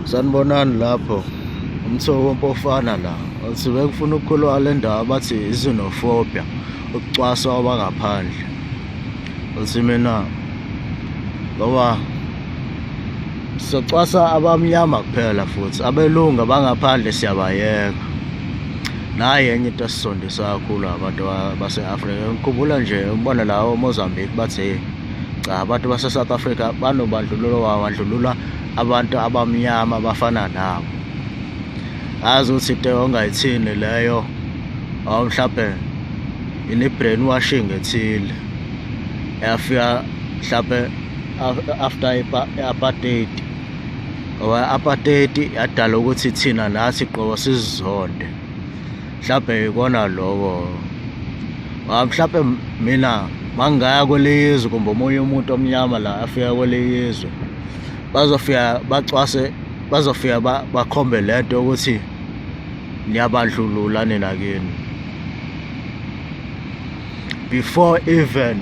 Sanibonani lapho Mthoko Mpofana la uthi bekufuna ukukhuluma le ndaba bathi Xenophobia, ukucwasa kwabangaphandle. Uthi mina ngoba socwasa abamnyama kuphela, futhi abelungu abangaphandle siyabayeka. Nayi enye into esisondisa kakhulu abantu base-Afrika. Ngikhumbula nje ubona lawo Mozambique bathi cha, abantu base-South Africa banobandlululo wabandlulula abantu abamnyama abafana nabo. Azi ukuthi into ongayithini leyo, mhlampe ine-brainwashing ethile yafika mhlampe after i-apartheid, ngoba i-apartheid yadala ukuthi thina nathi qobo sizizonde. Mhlampe ikona loko mhlampe mina mangaya kwele izwe kumbe omunye umuntu omnyama la afika kwele izwe, bazofika bacwase, bazofika bakhombe lento ukuthi niyabandlulula nina kini before even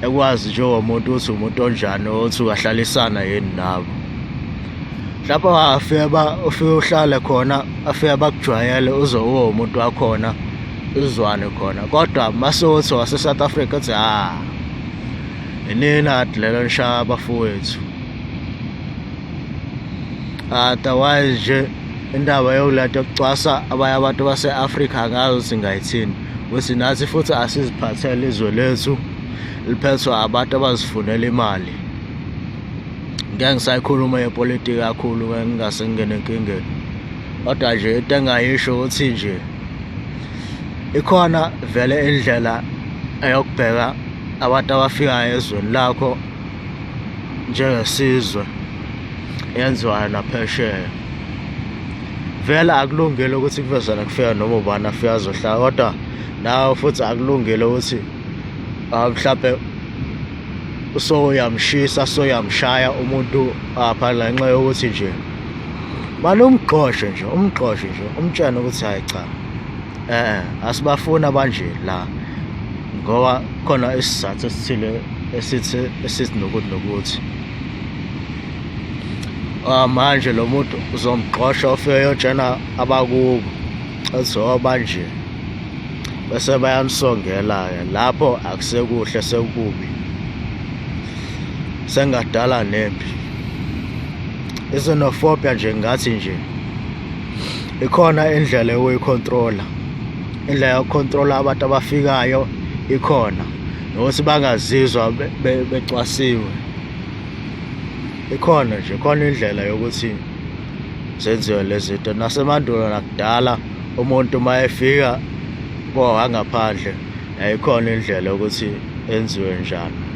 ekwazi njengomuntu ukuthi umuntu onjani othi ungahlalisana yini nabo. Lapho ufike uhlale khona, afike bakujwayele uzoba umuntu wakhona, uzwane khona. Kodwa masothi wase-South Africa uthi inina lelo nishaya abafowethu. Otherwise nje indaba yokuleta ukucwasa abanye abantu base-Afrika angazi ukuthi ngayithini, ukuthi nathi futhi asiziphathele izwe lethu liphethwe abantu abazifunela imali. Ngeke ngisayikhuluma yepolitiki kakhulu ngingase ngingene enkingeni, kodwa nje into engayisho ukuthi nje ikhona vele indlela eyokubheka abantu abafikayo ezweni lakho njengesizwe yenziwayo naphesheya. Vele akulungile ukuthi kuvezana kufika noma ubani afika azohlala, kodwa nawe futhi akulungile ukuthi mhlampe uyamshisa, uyamshaya umuntu phala ngenxa yokuthi nje manje umgqoshe nje umtshene ukuthi hayi cha, asibafuni abanje la, ngoba khona isizathu esithile esithi nokuthi manje lo muntu uzomgqosha ufike yotshena abakubo ethi banje, bese bayanisongela-ke. Lapho akusekuhle, sekubi, sengadala nempi. I-xenophobia nje ngathi nje ikhona indlela yokuyicontrola, indlela yokucontrola abantu abafikayo ikhona, nokuthi bangazizwa becwasiwe ikhona nje. Khona indlela yokuthi zenziwe lezi zinto. Nasemandulo nakudala umuntu uma efika ngaphandle yayikhona indlela yokuthi enziwe njani.